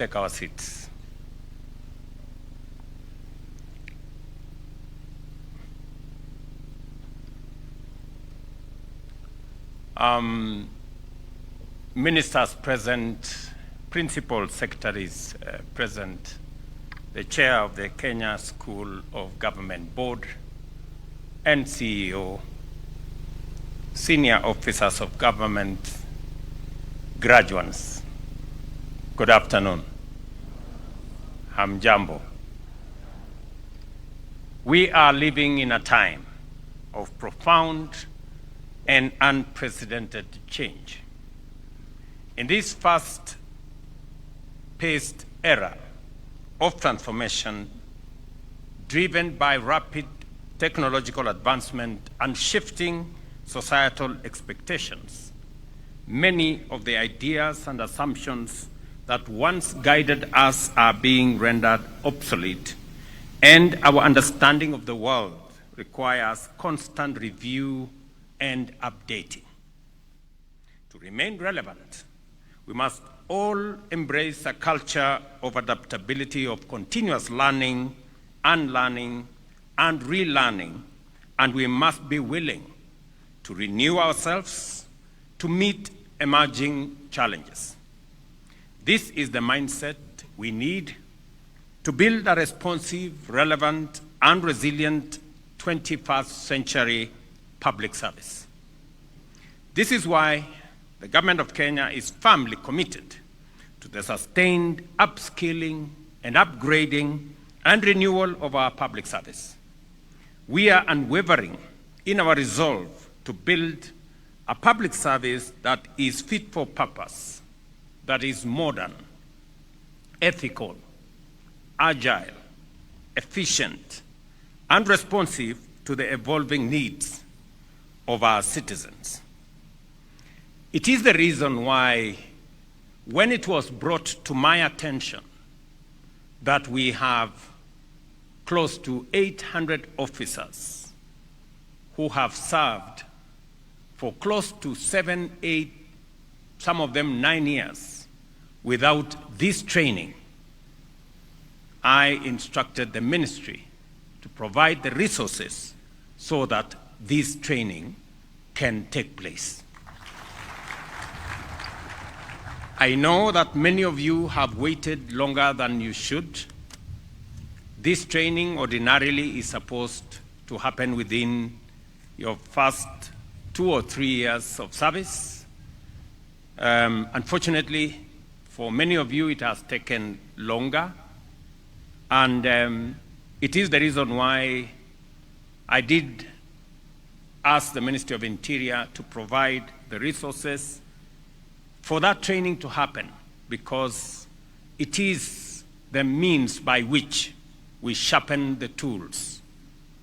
Take our seats. Ministers present, principal secretaries present, the chair of the Kenya School of Government Board and CEO, senior officers of government, graduates. Good afternoon. Hamjambo. We are living in a time of profound and unprecedented change. In this fast-paced era of transformation driven by rapid technological advancement and shifting societal expectations, many of the ideas and assumptions that once guided us are being rendered obsolete, and our understanding of the world requires constant review and updating. To remain relevant, we must all embrace a culture of adaptability, of continuous learning, unlearning, and relearning, and we must be willing to renew ourselves to meet emerging challenges. This is the mindset we need to build a responsive, relevant, and resilient 21st century public service. This is why the government of Kenya is firmly committed to the sustained upskilling and upgrading and renewal of our public service. We are unwavering in our resolve to build a public service that is fit for purpose, that is modern, ethical, agile, efficient, and responsive to the evolving needs of our citizens. It is the reason why, when it was brought to my attention that we have close to 800 officers who have served for close to 7, 8, some of them 9 years, without this training, I instructed the ministry to provide the resources so that this training can take place. I know that many of you have waited longer than you should. This training ordinarily is supposed to happen within your first 2 or 3 years of service. Unfortunately, for many of you, it has taken longer. And it is the reason why I did ask the Ministry of Interior to provide the resources for that training to happen, because it is the means by which we sharpen the tools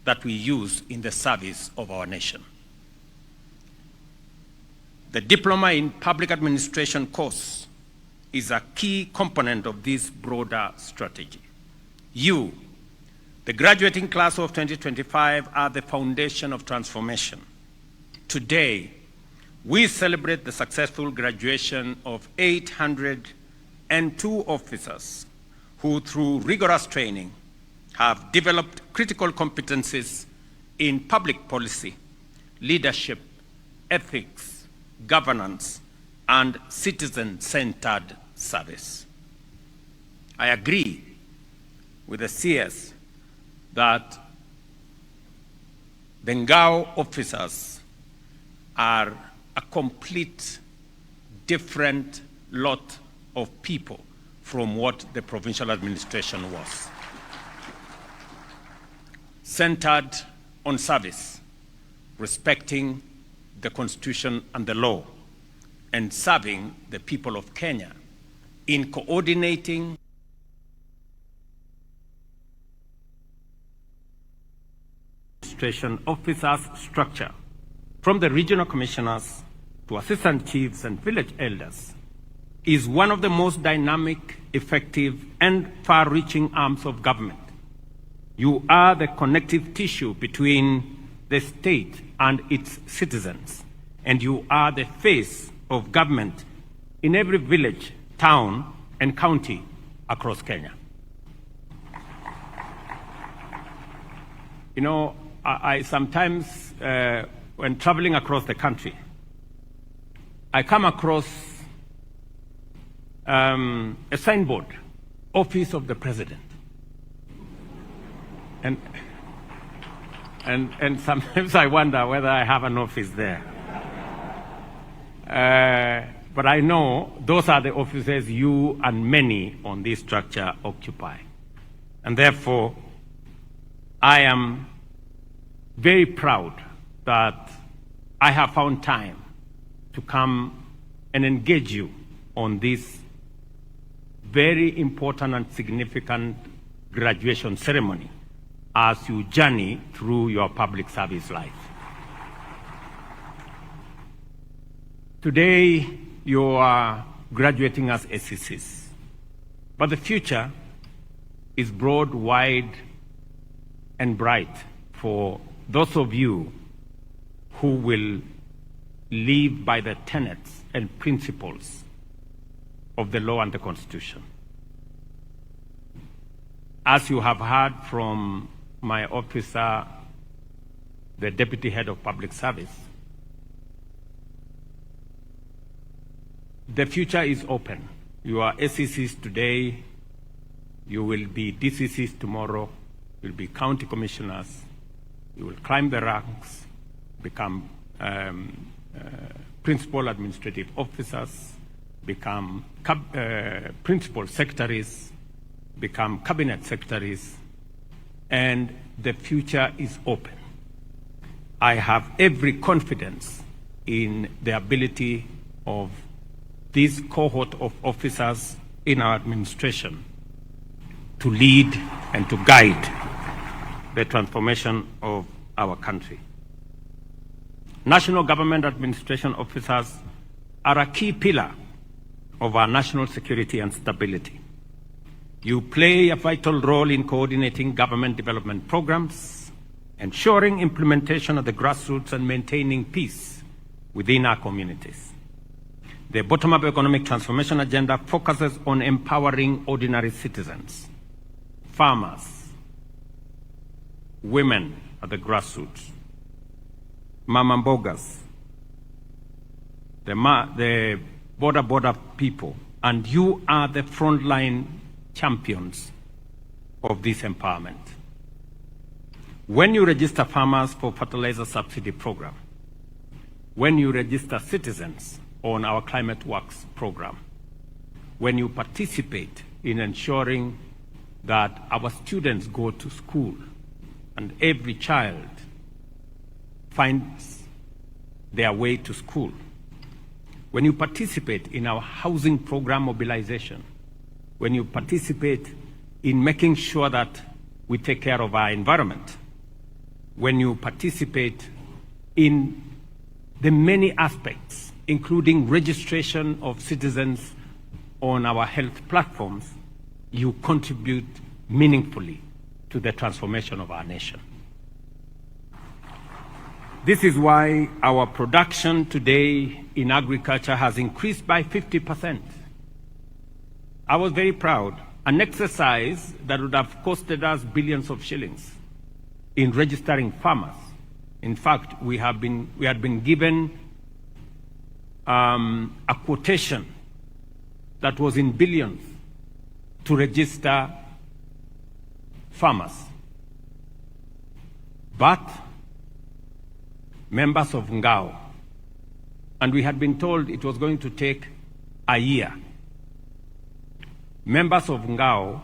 that we use in the service of our nation. The Diploma in Public Administration course is a key component of this broader strategy. You, the graduating class of 2025, are the foundation of transformation. Today, we celebrate the successful graduation of 802 officers who, through rigorous training, have developed critical competencies in public policy, leadership, ethics, governance, and citizen-centered service. I agree with the CS that the Ngao officers are a complete different lot of people from what the provincial administration was. Centered on service, respecting the Constitution and the law, and serving the people of Kenya in coordinating administration officers structure, from the regional commissioners to assistant chiefs and village elders, is one of the most dynamic, effective, and far-reaching arms of government. You are the connective tissue between the state and its citizens, and you are the face of government in every village, town, and county across Kenya. You know, I sometimes, when traveling across the country, I come across a signboard, Office of the President. And sometimes I wonder whether I have an office there. But I know those are the offices you and many on this structure occupy. And therefore, I am very proud that I have found time to come and engage you on this very important and significant graduation ceremony as you journey through your public service life. Today, you are graduating as SCCs, but the future is broad, wide, and bright for those of you who will live by the tenets and principles of the law and the Constitution. As you have heard from my officer, the Deputy Head of Public Service, the future is open. You are SCCs today, you will be DCCs tomorrow, you will be county commissioners, you will climb the ranks, become principal administrative officers, become principal secretaries, become cabinet secretaries, and the future is open. I have every confidence in the ability of this cohort of officers in our administration to lead and to guide the transformation of our country. National government administration officers are a key pillar of our national security and stability. You play a vital role in coordinating government development programs, ensuring implementation at the grassroots, and maintaining peace within our communities. The bottom-up economic transformation agenda focuses on empowering ordinary citizens, farmers, women at the grassroots, mama mbogas, the border people, and you are the frontline champions of this empowerment. When you register farmers for fertilizer subsidy program, when you register citizens on our Climate Works program, when you participate in ensuring that our students go to school and every child finds their way to school, when you participate in our housing program mobilization, when you participate in making sure that we take care of our environment, when you participate in the many aspects, including registration of citizens on our health platforms, you contribute meaningfully to the transformation of our nation. This is why our production today in agriculture has increased by 50%. I was very proud. An exercise that would have costed us billions of shillings in registering farmers. In fact, we had been given a quotation that was in billions to register farmers. But members of Ngao, and we had been told it was going to take a year. Members of Ngao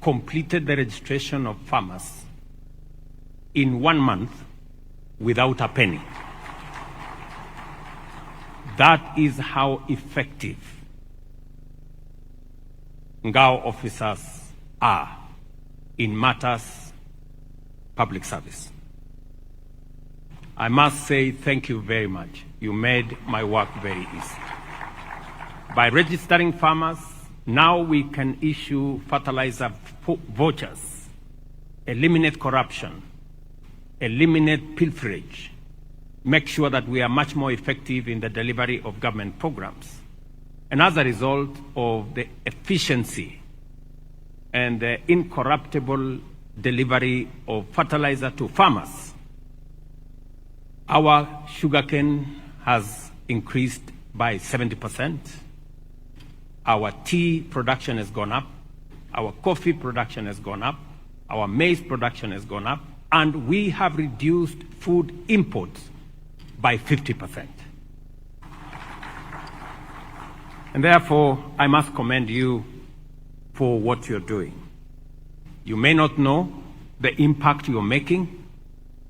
completed the registration of farmers in 1 month without a penny. That is how effective Ngao officers are in matters public service. I must say thank you very much. You made my work very easy. By registering farmers, now we can issue fertilizer vouchers, eliminate corruption, eliminate pilferage, make sure that we are much more effective in the delivery of government programs. and as a result of the efficiency and the incorruptible delivery of fertilizer to farmers, our sugarcane has increased by 70%. Our tea production has gone up. Our coffee production has gone up. Our maize production has gone up. And we have reduced food imports by 50%. And therefore, I must commend you for what you're doing. You may not know the impact you're making.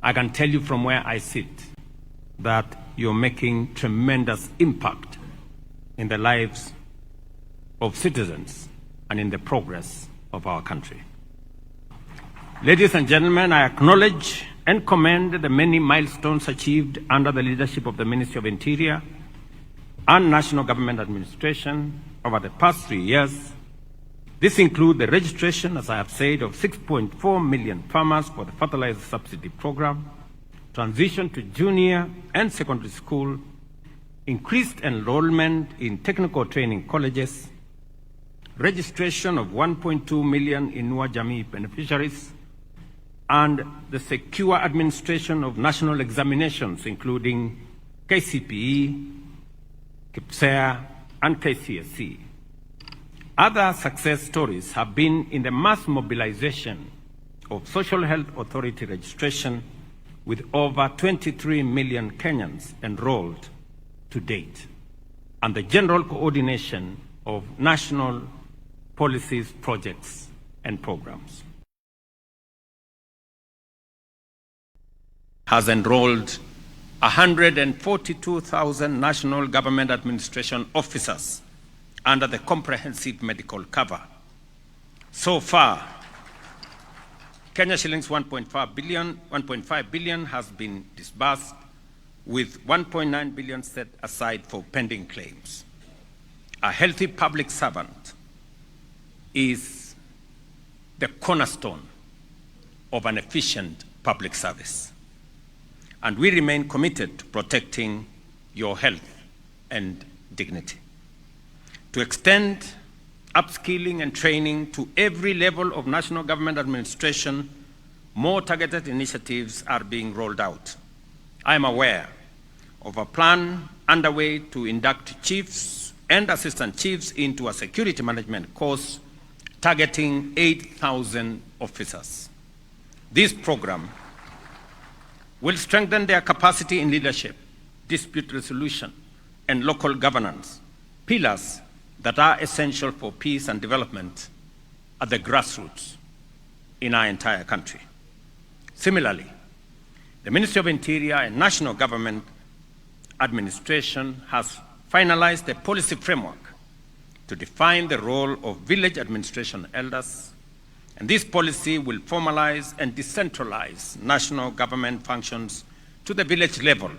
I can tell you from where I sit that you're making tremendous impact in the lives of citizens and in the progress of our country. Ladies and gentlemen, I acknowledge and commend the many milestones achieved under the leadership of the Ministry of Interior and National Government Administration over the past 3 years. This includes the registration, as I have said, of 6.4 million farmers for the fertilizer subsidy program, transition to junior and secondary school, increased enrollment in technical training colleges, registration of 1.2 million Inua Jamii beneficiaries, and the secure administration of national examinations, including KCPE, KPSEA, and KCSE. Other success stories have been in the mass mobilization of Social Health Authority registration, with over 23 million Kenyans enrolled to date, and the general coordination of national policies, projects, and programs. Has enrolled 142,000 national government administration officers under the comprehensive medical cover. So far, Kenya shillings 1.5 billion has been disbursed, with 1.9 billion set aside for pending claims. A healthy public servant is the cornerstone of an efficient public service. And we remain committed to protecting your health and dignity. To extend upskilling and training to every level of national government administration, more targeted initiatives are being rolled out. I am aware of a plan underway to induct chiefs and assistant chiefs into a security management course targeting 8,000 officers. This program will strengthen their capacity in leadership, dispute resolution, and local governance, pillars that are essential for peace and development at the grassroots in our entire country. Similarly, the Ministry of Interior and National Government Administration has finalized a policy framework to define the role of village administration elders, and this policy will formalize and decentralize national government functions to the village level,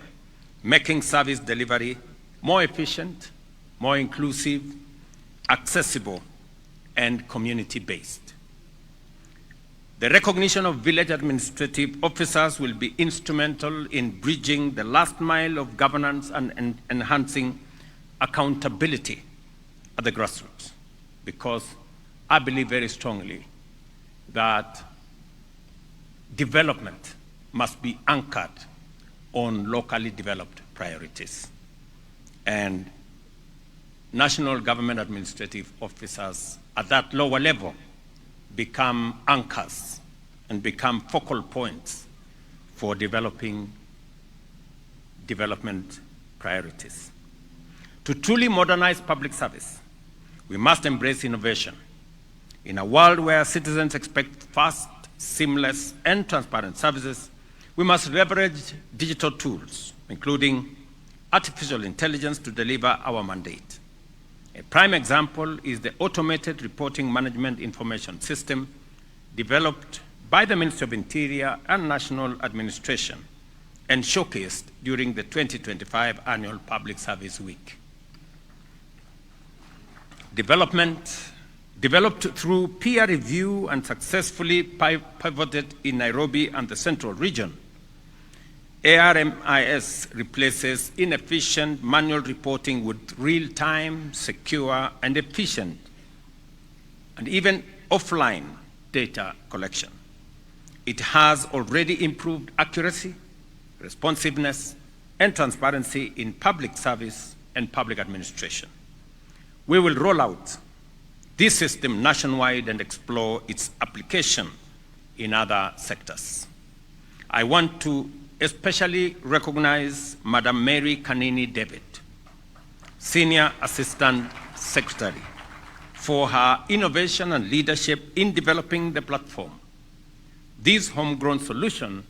making service delivery more efficient, more inclusive, accessible, and community-based. The recognition of village administrative officers will be instrumental in bridging the last mile of governance and enhancing accountability at the grassroots, because I believe very strongly that development must be anchored on locally developed priorities. And national government administrative officers at that lower level become anchors and become focal points for developing development priorities. To truly modernize public service, we must embrace innovation. In a world where citizens expect fast, seamless, and transparent services, we must leverage digital tools, including artificial intelligence, to deliver our mandate. A prime example is the Automated Reporting Management Information System developed by the Ministry of Interior and National Administration and showcased during the 2025 Annual Public Service Week. Developed through peer review and successfully pivoted in Nairobi and the Central Region, ARMIS replaces inefficient manual reporting with real-time, secure, and efficient, and even offline data collection. It has already improved accuracy, responsiveness, and transparency in public service and public administration. We will roll out this system nationwide and explore its application in other sectors. I want to especially recognize Madam Mary Kanini David, Senior Assistant Secretary, for her innovation and leadership in developing the platform. This homegrown solution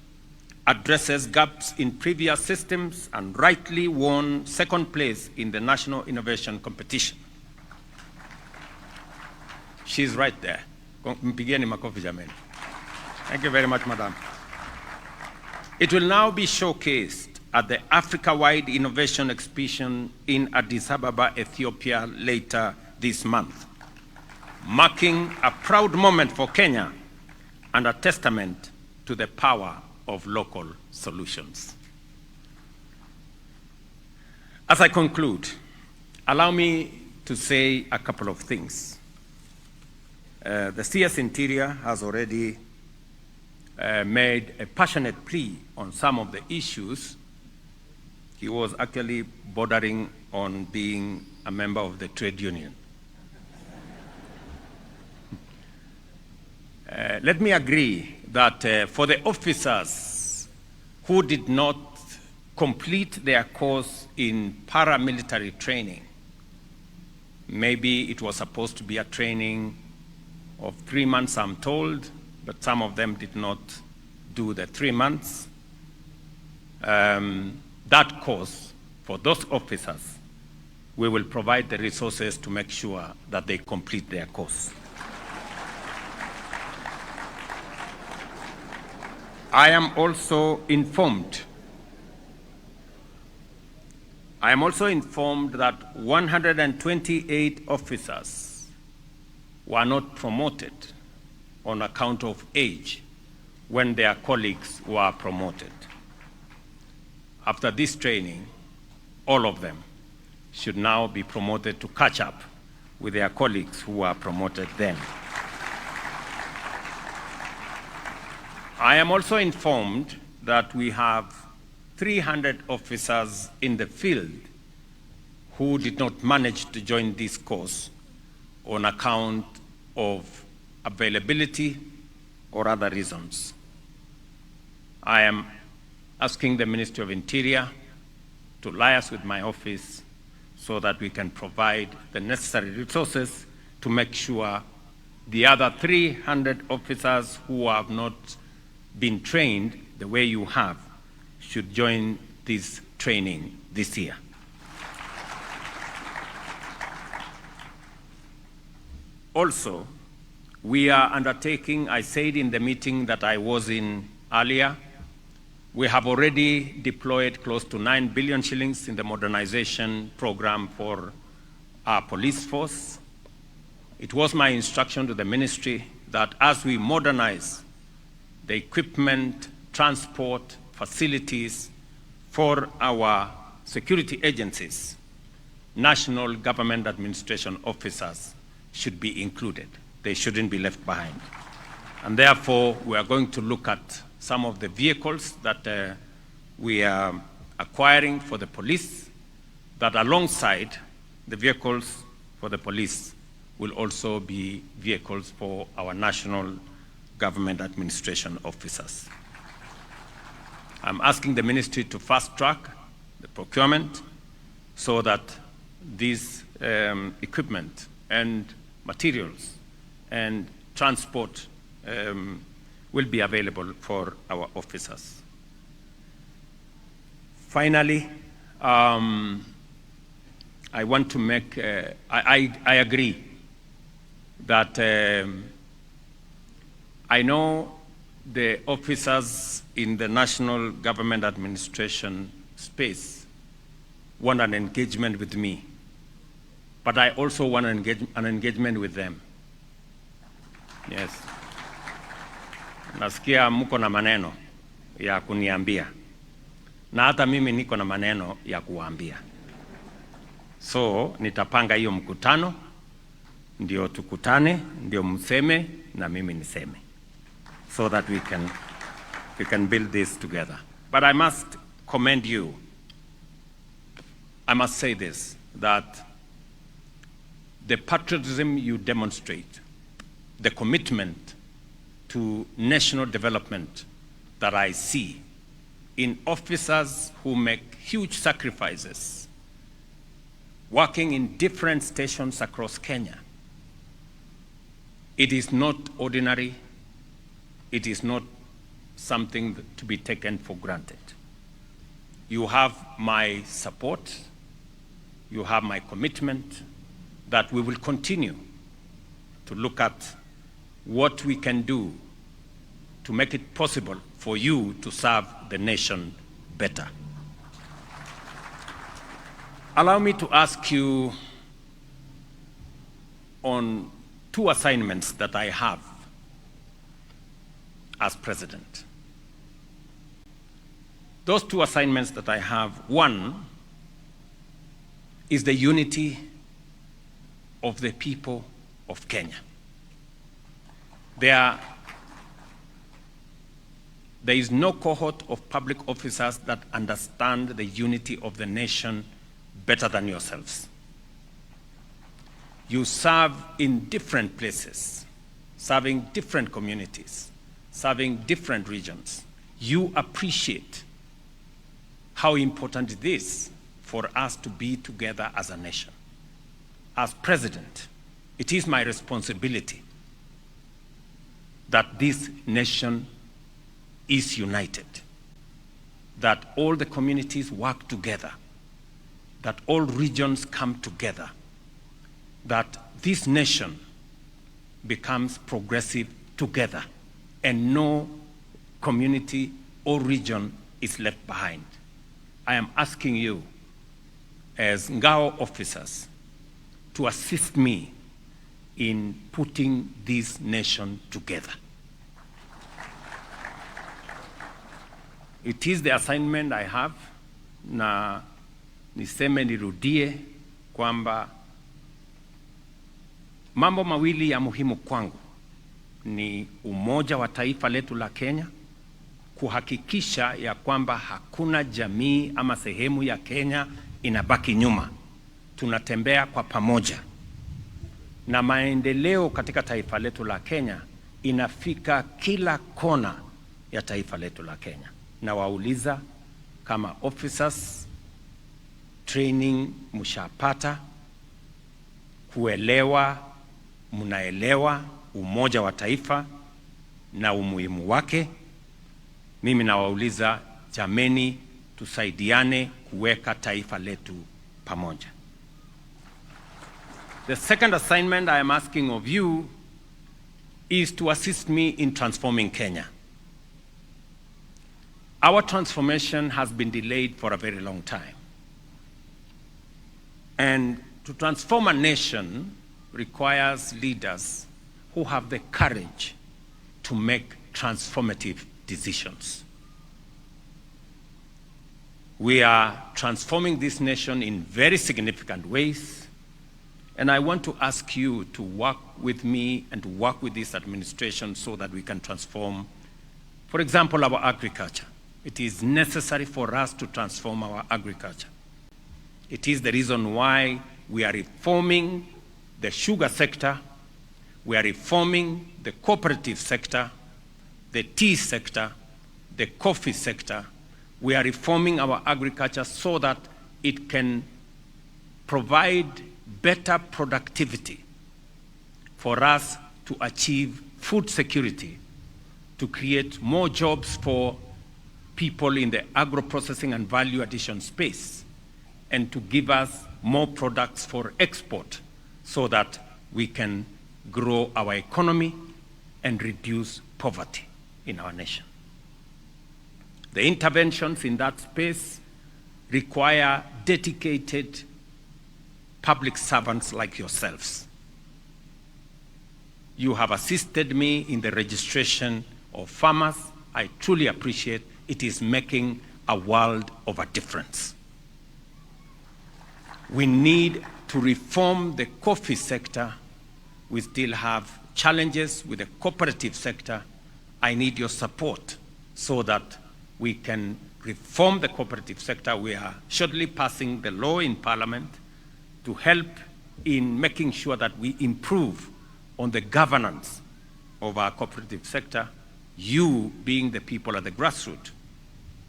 addresses gaps in previous systems and rightly won second place in the national innovation competition. She's right there. Mpigieni makofi jameni. Thank you very much, Madam. It will now be showcased at the Africa-wide Innovation Exhibition in Addis Ababa, Ethiopia, later this month, marking a proud moment for Kenya and a testament to the power of local solutions. As I conclude, allow me to say a couple of things. The CS Interior has already made a passionate plea on some of the issues. He was actually bordering on being a member of the trade union. Let me agree that for the officers who did not complete their course in paramilitary training, maybe it was supposed to be a training of 3 months, I'm told, but some of them did not do the 3 months. That course, for those officers, we will provide the resources to make sure that they complete their course. I am also informed that 128 officers were not promoted on account of age when their colleagues were promoted. After this training, all of them should now be promoted to catch up with their colleagues who were promoted then. I am also informed that we have 300 officers in the field who did not manage to join this course on account of availability or other reasons. I am asking the Ministry of Interior to liaise with my office so that we can provide the necessary resources to make sure the other 300 officers who have not been trained the way you have should join this training this year. Also, we are undertaking, I said in the meeting that I was in earlier, we have already deployed close to 9 billion shillings in the modernization program for our police force. It was my instruction to the ministry that as we modernize the equipment, transport, facilities for our security agencies, national government administration officers should be included. They shouldn't be left behind. And therefore, we are going to look at some of the vehicles that we are acquiring for the police, that alongside the vehicles for the police will also be vehicles for our national government administration officers. I'm asking the ministry to fast track the procurement so that these equipment and materials and transport will be available for our officers. Finally, I want to make, I agree that I know the officers in the national government administration space want an engagement with me, but I also want an engagement with them. Yes. Nasikia muko na maneno ya kuniambia. na hata mimi niko na maneno ya kuwaambia. So nitapanga hiyo mkutano, ndio tukutane, ndio mseme na mimi niseme, so that we can build this together. But I must commend you. I must say this, that the patriotism you demonstrate, the commitment to national development that I see in officers who make huge sacrifices, working in different stations across Kenya, it is not ordinary. It is not something to be taken for granted. You have my support. You have my commitment that we will continue to look at what we can do to make it possible for you to serve the nation better. Allow me to ask you on 2 assignments that I have as president. Those 2 assignments that I have, one is the unity of the people of Kenya. There is no cohort of public officers that understand the unity of the nation better than yourselves. You serve in different places, serving different communities, serving different regions. You appreciate how important it is for us to be together as a nation. As president, it is my responsibility that this nation is united, that all the communities work together, that all regions come together, that this nation becomes progressive together, and no community or region is left behind. I am asking you, as Ngao officers, to assist me in putting this nation together. It is the assignment I have, na niseme nirudie kwamba mambo mawili ya muhimu kwangu ni umoja wa taifa letu la Kenya, kuhakikisha ya kwamba hakuna jamii ama sehemu ya Kenya inabaki nyuma. Tunatembea kwa pamoja, na maendeleo katika taifa letu la Kenya inafika kila kona ya taifa letu la Kenya. Na wauliza kama officers, training mshapata, kuelewa, mnaelewa umoja wa taifa na umuhimu wake. Mimi nawauliza, jameni, tusaidiane kuweka taifa letu pamoja. The second assignment I am asking of you is to assist me in transforming Kenya. Our transformation has been delayed for a very long time. And to transform a nation requires leaders who have the courage to make transformative decisions. We are transforming this nation in very significant ways, and I want to ask you to work with me and to work with this administration so that we can transform, for example, our agriculture. It is necessary for us to transform our agriculture. It is the reason why we are reforming the sugar sector, we are reforming the cooperative sector, the tea sector, the coffee sector. We are reforming our agriculture so that it can provide better productivity for us to achieve food security, to create more jobs for people in the agro-processing and value addition space, and to give us more products for export so that we can grow our economy and reduce poverty in our nation. The interventions in that space require dedicated public servants like yourselves. You have assisted me in the registration of farmers. I truly appreciate it. Is making a world of a difference. We need to reform the coffee sector. We still have challenges with the cooperative sector. I need your support so that we can reform the cooperative sector. We are shortly passing the law in Parliament to help in making sure that we improve on the governance of our cooperative sector. You, being the people at the grassroots,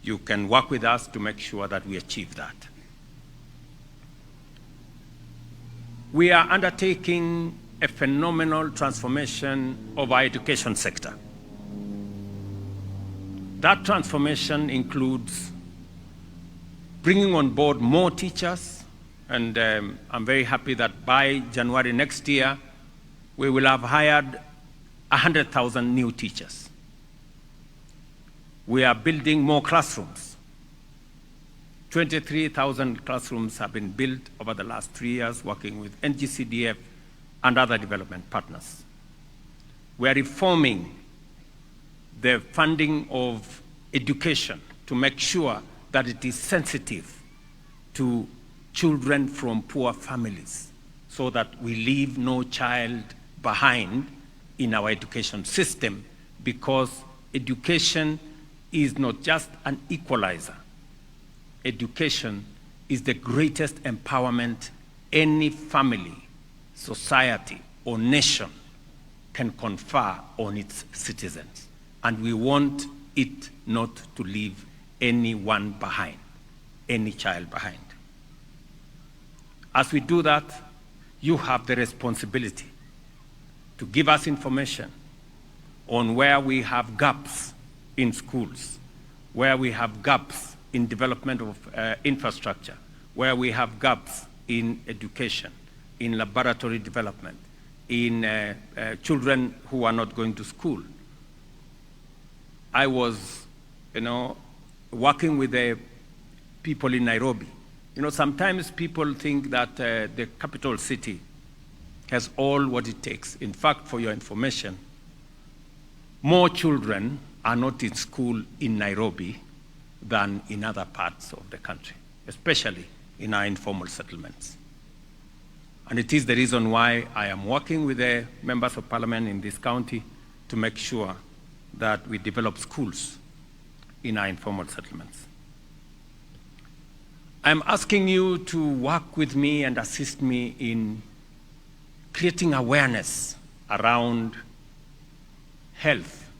you can work with us to make sure that we achieve that. We are undertaking a phenomenal transformation of our education sector. That transformation includes bringing on board more teachers, and I'm very happy that by January next year, we will have hired 100,000 new teachers. We are building more classrooms. 23,000 classrooms have been built over the last 3 years, working with NGCDF and other development partners. We are reforming the funding of education to make sure that it is sensitive to children from poor families, so that we leave no child behind in our education system, because education is not just an equalizer. Education is the greatest empowerment any family, society, or nation can confer on its citizens. And we want it not to leave anyone behind, any child behind. As we do that, you have the responsibility to give us information on where we have gaps in schools, where we have gaps in development of infrastructure, where we have gaps in education, in laboratory development, in children who are not going to school. I was, working with the people in Nairobi. Sometimes people think that the capital city has all what it takes. In fact, for your information, more children are not in school in Nairobi than in other parts of the country, especially in our informal settlements. And it is the reason why I am working with the members of parliament in this county to make sure that we develop schools in our informal settlements. I'm asking you to work with me and assist me in creating awareness around health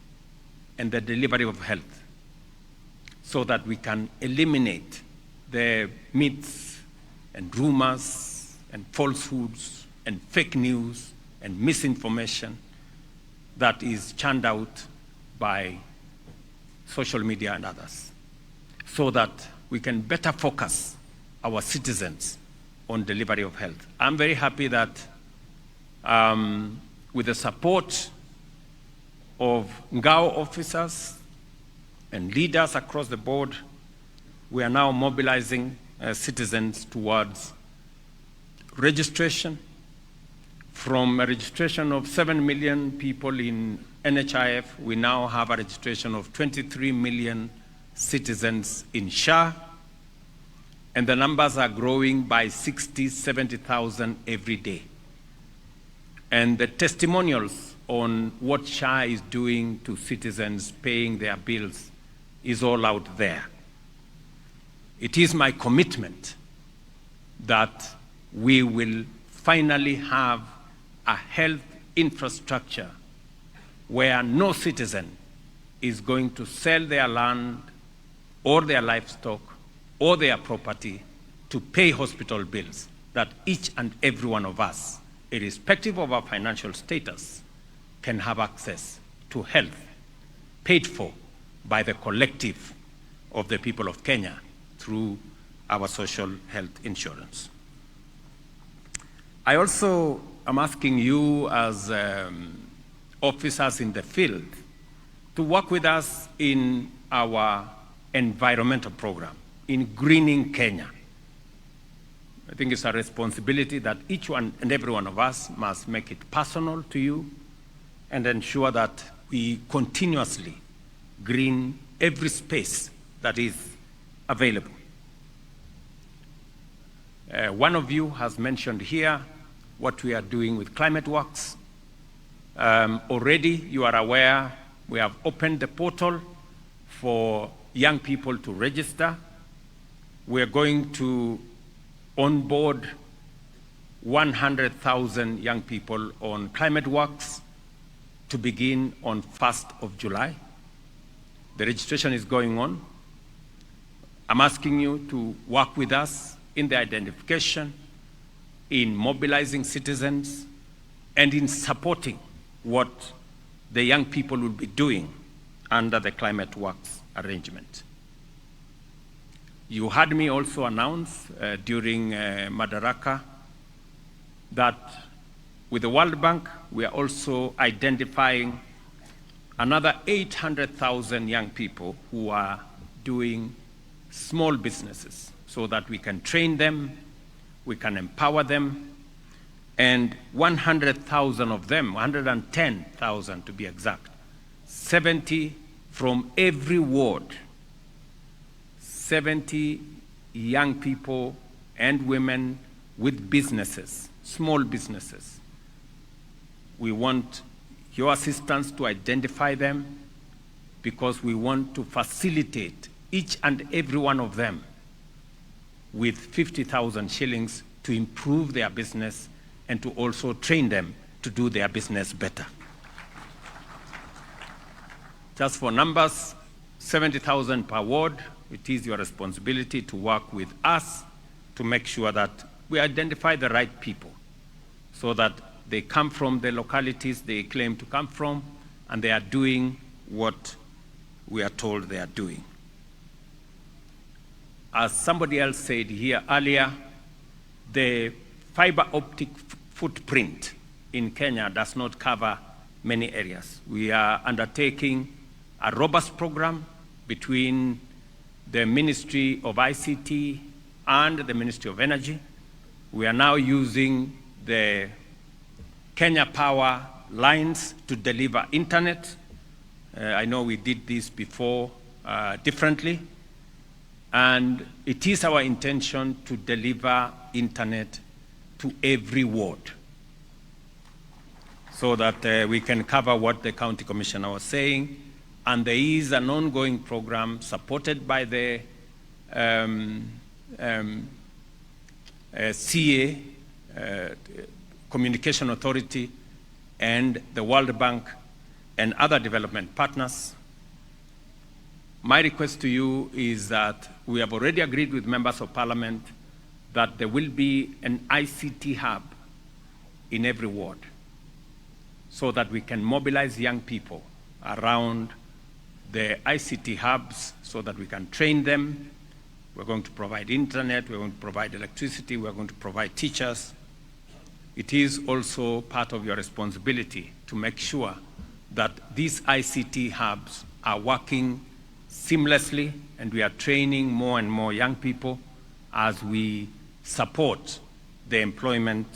and the delivery of health, so that we can eliminate the myths and rumors and falsehoods and fake news and misinformation that is churned out by social media and others, so that we can better focus our citizens on delivery of health. I'm very happy that with the support of Ngao officers and leaders across the board, we are now mobilizing citizens towards registration. From a registration of 7 million people in NHIF, we now have a registration of 23 million citizens in SHA, and the numbers are growing by 60, 70,000 every day. And the testimonials on what SHA is doing to citizens paying their bills is all out there. It is my commitment that we will finally have a health infrastructure where no citizen is going to sell their land or their livestock or their property to pay hospital bills, that each and every one of us, irrespective of our financial status, can have access to health paid for by the collective of the people of Kenya through our social health insurance. I also am asking you as officers in the field to work with us in our environmental program, in greening Kenya. I think it's a responsibility that each one and every one of us must make it personal to you and ensure that we continuously green every space that is available. One of you has mentioned here what we are doing with Climate Works. Already, you are aware, we have opened the portal for young people to register. We are going to onboard 100,000 young people on Climate Works to begin on 1st of July. The registration is going on. I'm asking you to work with us in the identification, in mobilizing citizens, and in supporting what the young people will be doing under the Climate Works arrangement. You heard me also announce during Madaraka that with the World Bank, we are also identifying another 800,000 young people who are doing small businesses so that we can train them, we can empower them, and 100,000 of them, 110,000 to be exact, 70 from every ward, 70 young people and women with businesses, small businesses. We want your assistance to identify them because we want to facilitate each and every one of them with 50,000 shillings to improve their business and to also train them to do their business better. Just for numbers, 70,000 per ward. It is your responsibility to work with us to make sure that we identify the right people so that they come from the localities they claim to come from and they are doing what we are told they are doing. As somebody else said here earlier, the fiber optic footprint in Kenya does not cover many areas. We are undertaking a robust program between the Ministry of ICT and the Ministry of Energy. We are now using the Kenya Power lines to deliver internet. I know we did this before differently, and it is our intention to deliver internet to every ward so that we can cover what the county commissioner was saying. And there is an ongoing program supported by the CA, Communication Authority, and the World Bank and other development partners. My request to you is that we have already agreed with members of parliament that there will be an ICT hub in every ward so that we can mobilize young people around the ICT hubs so that we can train them. We're going to provide internet, we're going to provide electricity, we're going to provide teachers. It is also part of your responsibility to make sure that these ICT hubs are working seamlessly and we are training more and more young people as we support the employment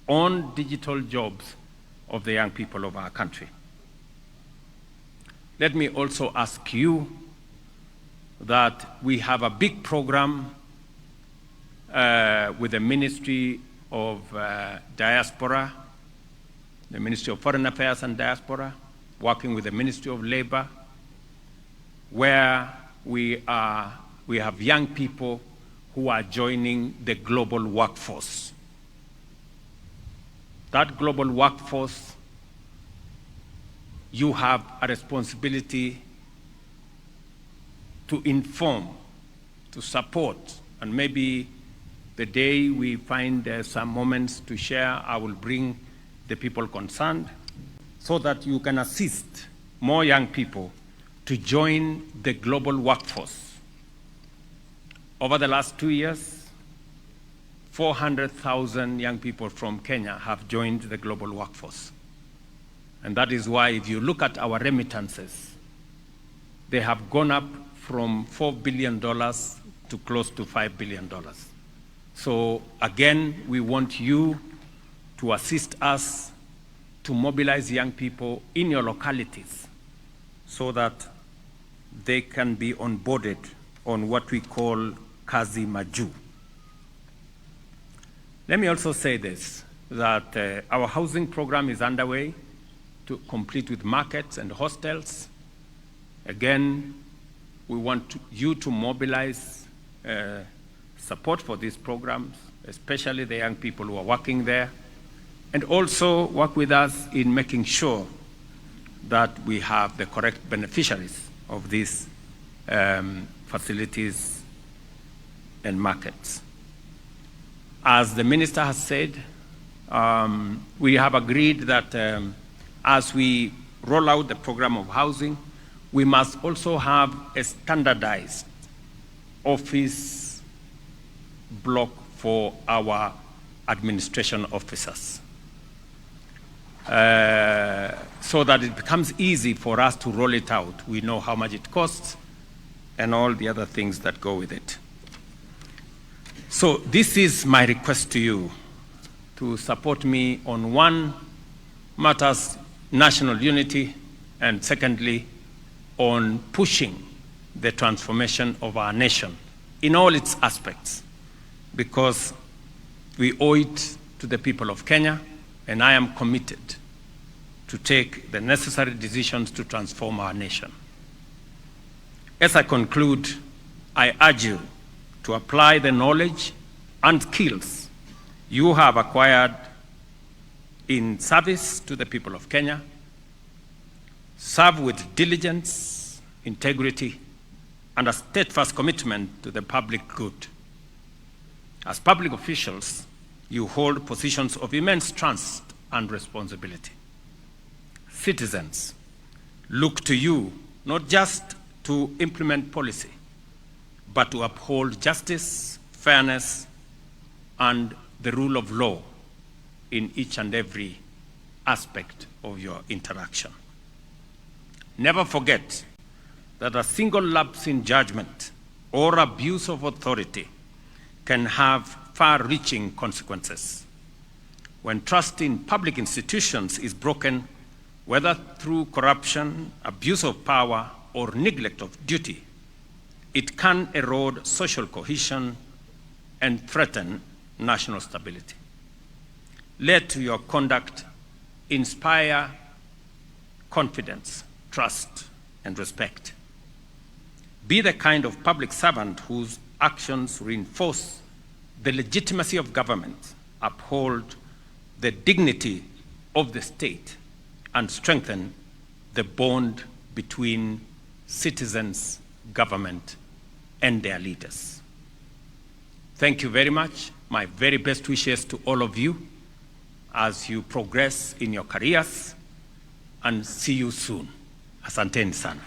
on digital jobs of the young people of our country. Let me also ask you that we have a big program with the Ministry of Diaspora, the Ministry of Foreign Affairs and Diaspora, working with the Ministry of Labor, where we have young people who are joining the global workforce. That global workforce, you have a responsibility to inform, to support, and maybe the day we find some moments to share, I will bring the people concerned so that you can assist more young people to join the global workforce. Over the last 2 years, 400,000 young people from Kenya have joined the global workforce. And that is why if you look at our remittances, they have gone up from $4 billion to close to $5 billion. So again, we want you to assist us to mobilize young people in your localities so that they can be onboarded on what we call Kazi Maju. Let me also say this, that our housing program is underway to complete with markets and hostels. Again, we want you to mobilize support for these programs, especially the young people who are working there, and also work with us in making sure that we have the correct beneficiaries of these facilities and markets. As the minister has said, we have agreed that as we roll out the program of housing, we must also have a standardized office block for our administration officers, so that it becomes easy for us to roll it out. We know how much it costs and all the other things that go with it. So this is my request to you, to support me on one, matters national unity, and secondly, on pushing the transformation of our nation in all its aspects, because we owe it to the people of Kenya, and I am committed to take the necessary decisions to transform our nation. As I conclude, I urge you to apply the knowledge and skills you have acquired in service to the people of Kenya. Serve with diligence, integrity, and a steadfast commitment to the public good. As public officials, you hold positions of immense trust and responsibility. Citizens look to you not just to implement policy, but to uphold justice, fairness, and the rule of law in each and every aspect of your interaction. Never forget that a single lapse in judgment or abuse of authority can have far-reaching consequences. When trust in public institutions is broken, whether through corruption, abuse of power, or neglect of duty, it can erode social cohesion and threaten national stability. Let your conduct inspire confidence, trust, and respect. Be the kind of public servant whose actions reinforce the legitimacy of government, uphold the dignity of the state, and strengthen the bond between citizens, government, and their leaders. Thank you very much. My very best wishes to all of you as you progress in your careers, and see you soon. Asanteni sana.